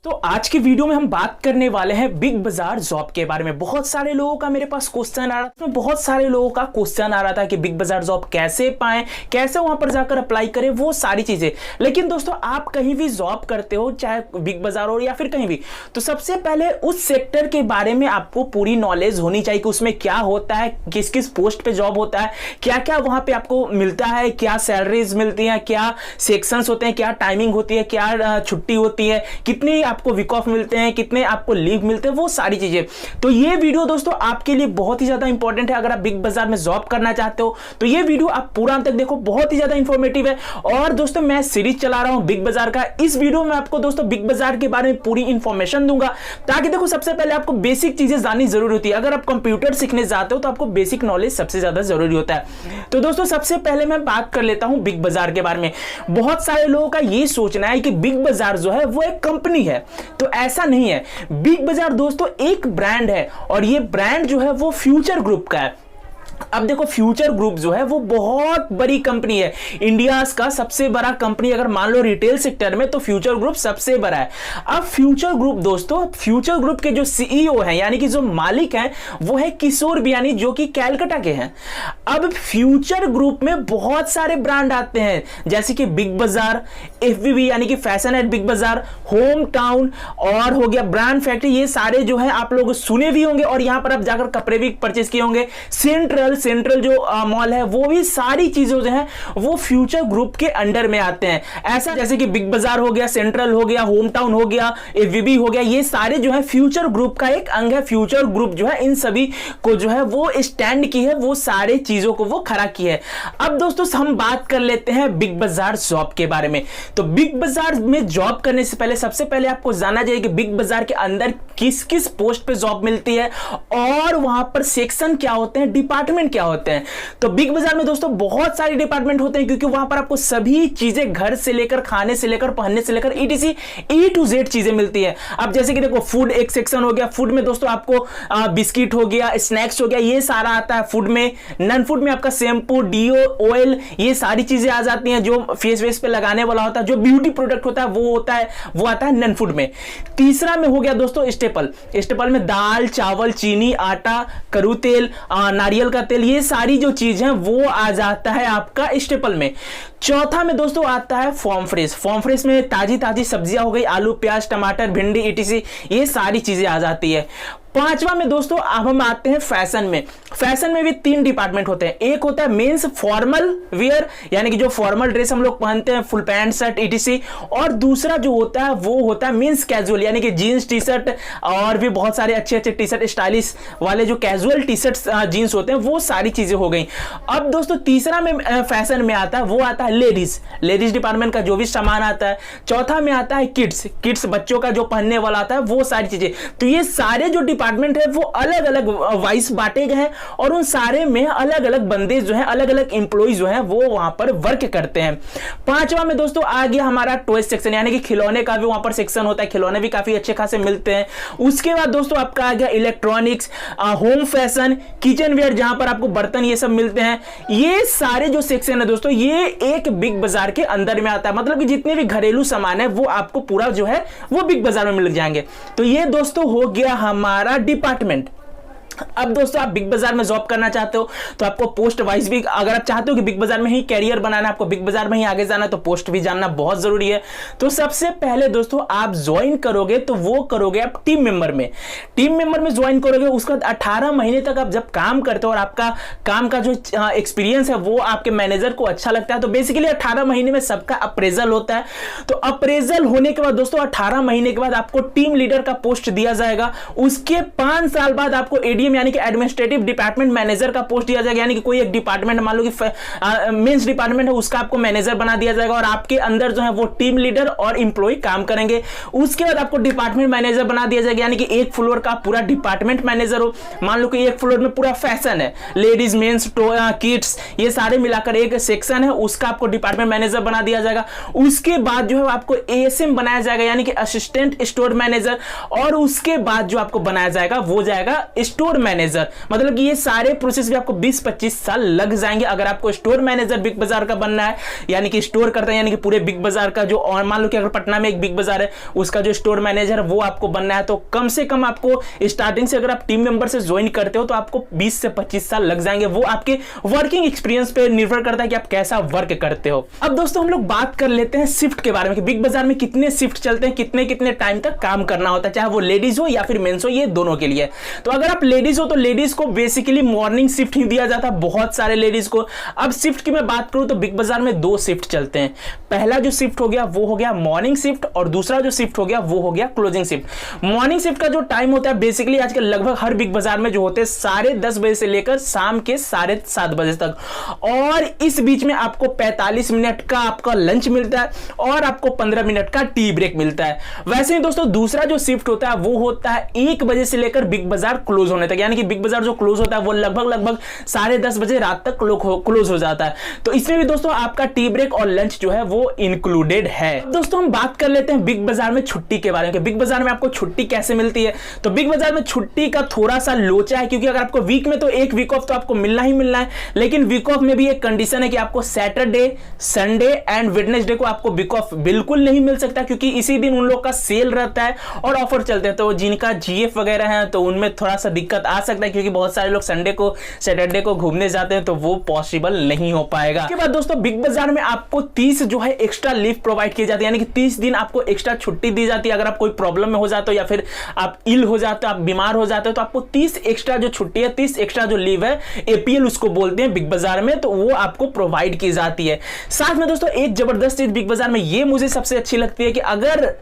तो आज की वीडियो में हम बात करने वाले हैं बिग बाजार जॉब के बारे में। बहुत सारे लोगों का मेरे पास क्वेश्चन आ रहा था, बहुत सारे लोगों का क्वेश्चन आ रहा था कि बिग बाजार जॉब कैसे पाएं, कैसे वहां पर जाकर अप्लाई करें, वो सारी चीजें। लेकिन दोस्तों आप कहीं भी जॉब करते हो, चाहे बिग बाजार हो या फिर कहीं भी, तो सबसे पहले उस सेक्टर के बारे में आपको पूरी नॉलेज होनी चाहिए कि उसमें क्या होता है, किस किस पोस्ट पे जॉब होता है, क्या क्या वहां पे आपको मिलता है, क्या सैलरीज मिलती है, क्या सेक्शंस होते हैं, क्या टाइमिंग होती है, क्या छुट्टी होती है, कितनी आपको वीक ऑफ मिलते हैं, कितने आपको लीव मिलते हैं, वो सारी चीजें। तो ये वीडियो दोस्तों आपके लिए बहुत ही ज्यादा इंपॉर्टेंट है। अगर आप बिग बाजार में जॉब करना चाहते हो तो ये वीडियो आप पूरा अंत तक देखो, बहुत ही ज्यादा इंफॉर्मेटिव है। और दोस्तों मैं सीरीज चला रहा हूं बिग बाजार का, इस वीडियो में आपको दोस्तों बिग बाजार के बारे में पूरी इंफॉर्मेशन दूंगा, ताकि देखो सबसे पहले आपको बेसिक चीजें जाननी जरूरी होती है। अगर आप कंप्यूटर सीखने जाते हो तो आपको बेसिक नॉलेज सबसे ज्यादा जरूरी होता है। तो दोस्तों सबसे पहले मैं बात कर लेता हूं बिग बाजार के बारे में। बहुत सारे लोगों का ये सोचना है कि बिग बाजार जो है वो एक कंपनी है, तो ऐसा नहीं है। बिग बाजार दोस्तों एक ब्रांड है, और ये ब्रांड जो है वो फ्यूचर ग्रुप का है। अब देखो फ्यूचर ग्रुप जो है वो बहुत बड़ी कंपनी है, इंडिया का सबसे बड़ा कंपनी। अगर मान लो रिटेल सेक्टर में, तो फ्यूचर ग्रुप सबसे बड़ा है। अब फ्यूचर ग्रुप दोस्तों, फ्यूचर ग्रुप के जो सीईओ हैं, यानी कि जो मालिक हैं, वो है किशोर बियानी, जो कि कैलकाटा के हैं। अब फ्यूचर ग्रुप में बहुत सारे ब्रांड आते हैं, जैसे कि बिग बाजार, एफबीबी यानी कि फैशन एट बिग बाजार, होम टाउन, और हो गया ब्रांड फैक्ट्री। ये सारे जो है आप लोग सुने भी होंगे, और यहां पर आप जाकर कपड़े भी परचेस किए होंगे। सेंट्रल जो मॉल है, वो भी सारी चीजें जो है वो फ्यूचर ग्रुप के अंडर में आते हैं। ऐसा जैसे कि बिग बाजार हो गया, सेंट्रल हो गया, होम टाउन हो गया, एफबीबी हो गया, ये सारे जो है फ्यूचर ग्रुप का एक अंग है। फ्यूचर ग्रुप जो है इन सभी को जो है वो स्टैंड की है, वो सारे चीजों को वो खड़ा की है। अब दोस्तों हम बात कर लेते हैं बिग बाजार जॉब के बारे में। तो बिग बाजार में जॉब करने से पहले सबसे पहले आपको जानना चाहिए कि बिग बाजार के अंदर किस किस पोस्ट पे जॉब मिलती है, और वहां पर सेक्शन क्या होते हैं, डिपार्टमेंट क्या होते हैं। तो बिग बाजार में दोस्तों बहुत सारे डिपार्टमेंट होते हैं, क्योंकि वहां पर आपको सभी चीजें, घर से लेकर, खाने से लेकर, पहनने से लेकर, ईटीसी ई टू जेड चीजें मिलती है। अब जैसे कि देखो फूड एक सेक्शन हो गया, फूड में दोस्तों आपको बिस्किट हो गया, स्नैक्स हो गया, ये सारा आता है फूड में। नॉन फूड में आपका शैम्पू, डीओ, ऑयल, ये सारी चीजें आ जाती हैं, जो फेस वेस पे लगाने वाला होता है, जो ब्यूटी प्रोडक्ट होता है वो होता है, वो आता है नॉन फूड में। तीसरा में हो गया दोस्तों स्टेपल। स्टेपल में दाल, चावल, चीनी, आटा, करू तेल, नारियल का तेल, ये सारी जो चीज है वो आ जाता है आपका स्टेपल में। चौथा में दोस्तों आता है फॉर्म फ्रेश। फॉर्म फ्रेश में ताजी ताजी सब्जियां हो गई, आलू, प्याज, टमाटर, भिंडी, ईटीसी, ये सारी चीजें आ जाती है। पांचवा में दोस्तों अब हम आते हैं फैशन में। फैशन में भी तीन डिपार्टमेंट होते हैं। एक होता है मेंस फॉर्मल वियर, यानी कि जो फॉर्मल ड्रेस हम लोग पहनते हैं, फुल पैंट शर्ट, ईटीसी। और दूसरा जो होता है वो होता है मेंस कैजुअल, यानी कि जीन्स, टी शर्ट, और भी बहुत सारे अच्छे अच्छे टी शर्ट, स्टाइलिश वाले जो कैजुअल टी शर्ट जीन्स होते हैं, वो सारी चीजें हो गई। अब दोस्तों तीसरा में फैशन में आता है, वो आता है लेडीज डिपार्टमेंट का जो भी सामान आता है। चौथा में आता है किड्स बच्चों का जो पहनने वाला आता है, वो सारी चीजें। तो ये सारे जो डिपार्टमेंट है वो अलग अलग वाइस बांटे गए हैं, और उन सारे में अलग अलग बंदे जो हैं, अलग अलग एम्प्लॉय जो हैं, वो वहां पर वर्क करते हैं। पांचवा में दोस्तों आ गया हमारा टॉय सेक्शन, यानी कि खिलौने का भी वहां पर सेक्शन होता है, खिलौने भी काफी अच्छे खासे मिलते हैं। उसके बाद दोस्तों आपका आ गया electronics, home fashion, kitchenware, जहां पर आपको बर्तन ये सब मिलते हैं। ये सारे जो सेक्शन है दोस्तों, ये एक बिग बाजार के अंदर में आता है। मतलब कि जितने भी घरेलू सामान है वो आपको पूरा जो है वो बिग बाजार में मिल जाएंगे। तो ये दोस्तों हो गया हमारा डिपार्टमेंट। अब दोस्तों आप बिग बाजार में जॉब करना चाहते हो तो आपको पोस्ट वाइज भी, अगर आप चाहते हो कि बिग बाजार में ही कैरियर बनाना, आपको बिग बाजार में ही आगे जाना, तो पोस्ट भी जानना बहुत जरूरी है। तो सबसे पहले दोस्तों आप ज्वाइन करोगे तो वो करोगे आप टीम मेंबर में ज्वाइन करोगे। उसके बाद 18 महीने तक आप जब काम करते हो और आपका काम का जो एक्सपीरियंस है वो आपके मैनेजर को अच्छा लगता है, तो बेसिकली 18 महीने में सबका अप्रेजल होता है। तो अप्रेजल होने के बाद दोस्तों 18 महीने के बाद आपको टीम लीडर का पोस्ट दिया जाएगा। उसके 5 साल बाद आपको एडीएम यानी कि एडमिनिस्ट्रेटिव डिपार्टमेंट मैनेजर का पोस्ट दिया जाएगा, यानी कि कोई एक डिपार्टमेंट, मान लो कि मेंस डिपार्टमेंट है, उसका आपको मैनेजर बना दिया जाएगा, और आपके अंदर जो है वो टीम लीडर और इंप्लॉय काम करेंगे। उसके बाद आपको डिपार्टमेंट मैनेजर बना दिया जाएगा, यानी कि एक फ्लोर का पूरा डिपार्टमेंट मैनेजर हो। मान लो कि एक फ्लोर में पूरा फैशन है, लेडीज, मेंस, किड्स, ये सारे मिलाकर एक सेक्शन है, उसका आपको डिपार्टमेंट मैनेजर बना दिया जाएगा। उसके बाद जो है आपको एएसएम बनाया जाएगा, यानी कि असिस्टेंट स्टोर मैनेजर। और उसके बाद जो आपको बनाया जाएगा वो जाएगा स्टोर स्टोर मैनेजर, मतलब कि ये सारे प्रोसेस भी आपको 20-25 साल लग जाएंगे अगर आपको स्टोर मैनेजर बिग बाजार का बनना है, यानी कि स्टोर करता है, यानी कि पूरे बिग बाजार का जो, और मान लो कि अगर पटना में एक बिग बाजार है उसका जो स्टोर मैनेजर है वो आपको बनना है, तो कम से कम आपको स्टार्टिंग से अगर आप टीम मेंबर से ज्वाइन करते हो तो आपको 20 से 25 साल लग जाएंगे। वो आपके वर्किंग एक्सपीरियंस पे निर्भर करता है कि आप कैसा वर्क करते हो। अब दोस्तों हम लोग बात कर लेते हैं शिफ्ट के बारे में कि बिग बाजार में कितने शिफ्ट चलते हैं, कितने कितने टाइम तक काम करना होता है, चाहे वो लेडीज हो या फिर मेंस हो, ये दोनों के लिए। तो अगर आप लेडीज हो तो लेडीज को बेसिकली मॉर्निंग शिफ्ट ही दिया जाता है बहुत सारे लेडीज को। अब शिफ्ट की मैं बात करूं तो बिग बाजार में 2 शिफ्ट चलते हैं। पहला जो शिफ्ट हो गया वो हो गया मॉर्निंग शिफ्ट, और दूसरा जो शिफ्ट हो गया वो हो गया क्लोजिंग शिफ्ट। मॉर्निंग शिफ्ट का जो टाइम होता है बेसिकली आजकल लगभग हर बिग बाजार में जो होते हैं 10:30 बजे से लेकर शाम के 7:30 बजे तक, और इस बीच में आपको 45 मिनट का आपका लंच मिलता है और आपको 15 मिनट का टी ब्रेक मिलता है। वैसे ही दोस्तों दूसरा जो शिफ्ट होता है वो होता है 1 बजे से लेकर बिग बाजार क्लोज होने तक, यानी कि बिग बाजार जो क्लोज होता है वो लगभग 10:30 बजे रात तक क्लोज हो जाता है। तो इसमें भी दोस्तों आपका टी ब्रेक और लंच जो है वो इंक्लूडेड है। दोस्तों हम बात कर लेते हैं बिग बाजार में छुट्टी के बारे में, बिग बाजार में आपको छुट्टी कैसे मिलती है। तो बिग बाजार में छुट्टी का थोड़ा सा लोचा है, क्योंकि अगर आपको वीक में तो 1 वीक ऑफ तो आपको मिलना ही मिलना है, लेकिन वीक ऑफ में भी एक कंडीशन है कि आपको सैटरडे, संडे एंड वेडनेसडे को आपको वीक ऑफ बिल्कुल नहीं मिल सकता, क्योंकि इसी दिन उन लोग का सेल रहता है और ऑफर चलते हैं। तो जिनका जीएफ वगैरह है तो उनमें थोड़ा सा दिक्कत आ सकता है, क्योंकि बहुत सारे लोग संडे को, सैटरडे को घूमने जाते हैं, तो वो पॉसिबल नहीं हो पाएगा। उसके बाद दोस्तों बिग बाजार में आपको 30 जो है एक्स्ट्रा लीव प्रोवाइड की जाती है, यानी कि 30 दिन आपको एक्स्ट्रा छुट्टी दी जाती है। अगर आप कोई प्रॉब्लम में हो जाते हो या फिर आप इल हो जाते हो, आप बीमार हो जाते हो, तो आपको 30 एक्स्ट्रा जो छुट्टी है, 30 एक्स्ट्रा जो लीव है, एपीएल उसको बोलते हैं बिग बाजार में, तो वो आपको प्रोवाइड की जाती है। साथ में दोस्तों एक जबरदस्त चीज बिग बाजार में ये मुझे सबसे अच्छी लगती है कि अगर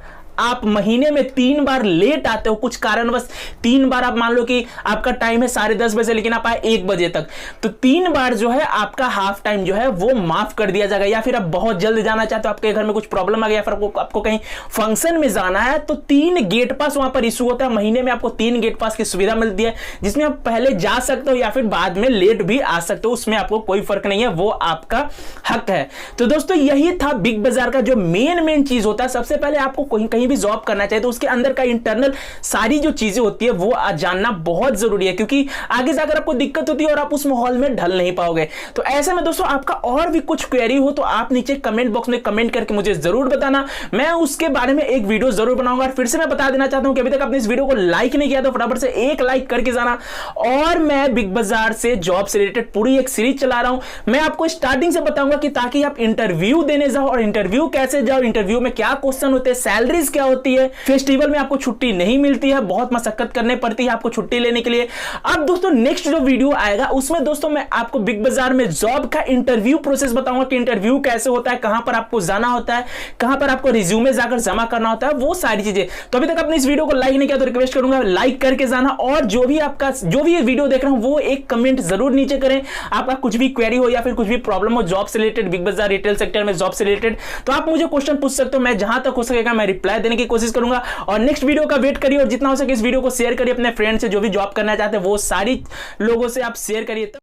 आप महीने में 3 बार लेट आते हो, कुछ कारणवश 3 बार, आप मान लो कि आपका टाइम है 10:30 बजे लेकिन आप आए 1 बजे तक, तो 3 बार जो है आपका हाफ टाइम जो है वो माफ कर दिया जाएगा। या फिर आप बहुत जल्द जाना चाहते हो, आपके घर में कुछ प्रॉब्लम आ गया, फिर आपको कहीं फंक्शन में जाना है, तो 3 गेट पास वहां पर इशू होता है। महीने में आपको 3 गेट पास की सुविधा मिलती है, जिसमें आप पहले जा सकते हो या फिर बाद में लेट भी आ सकते हो, उसमें आपको कोई फर्क नहीं है, वो आपका हक है। तो दोस्तों यही था बिग बाजार का जो मेन चीज होता है। सबसे पहले आपको कहीं भी जॉब करना चाहिए तो उसके अंदर का इंटरनल सारी जो चीजें होती है वो जानना बहुत जरूरी है, क्योंकि आगे जाकर आपको दिक्कत होती है और आप उस माहौल में ढल नहीं पाओगे। तो ऐसे में दोस्तों आपका और भी कुछ क्वेरी हो तो आप नीचे कमेंट बॉक्स में कमेंट करके मुझे जरूर बताना, मैं उसके बारे में एक वीडियो जरूर बनाऊंगा। और फिर से मैं बता देना चाहता हूं कि अभी तक आपने इस वीडियो को लाइक नहीं किया तो फटाफट से एक लाइक करके जाना। और मैं बिग बाजार से जॉब से रिलेटेड पूरी एक सीरीज चला रहा हूं, मैं आपको स्टार्टिंग से बताऊंगा कि ताकि आप इंटरव्यू देने जाओ, और इंटरव्यू कैसे जाओ, इंटरव्यू में क्या क्वेश्चन होते हैं, सैलरीज क्या होती है, फेस्टिवल में आपको छुट्टी नहीं मिलती है, बहुत मशक्कत करने पड़ती है आपको छुट्टी लेने के लिए। अब दोस्तों नेक्स्ट जो वीडियो आएगा उसमें दोस्तों मैं आपको बिग बाजार में जॉब का इंटरव्यू प्रोसेस बताऊंगा कि इंटरव्यू कैसे होता है, कहां पर आपको जाना होता है, कहां पर आपको रिज्यूमे जाकर जमा करना होता है, वो सारी चीजें। तो अभी तक आपने इस वीडियो को लाइक नहीं किया तो रिक्वेस्ट करूंगा लाइक करके जाना, और जो भी वीडियो देख रहे हो वो एक कमेंट जरूर नीचे करें। आपका कुछ भी क्वेरी हो या फिर कुछ भी प्रॉब्लम हो जॉब से रिलेटेड, बिग बाजार रिटेल सेक्टर में जॉब से रिलेटेड, तो आप मुझे क्वेश्चन पूछ सकते हो, मैं जहां तक हो सकेगा मैं रिप्लाई देने की कोशिश करूंगा। और नेक्स्ट वीडियो का वेट करिए, और जितना हो सके इस वीडियो को शेयर करिए अपने फ्रेंड से, जो भी जॉब करना चाहते हैं वो सारी लोगों से आप शेयर करिए।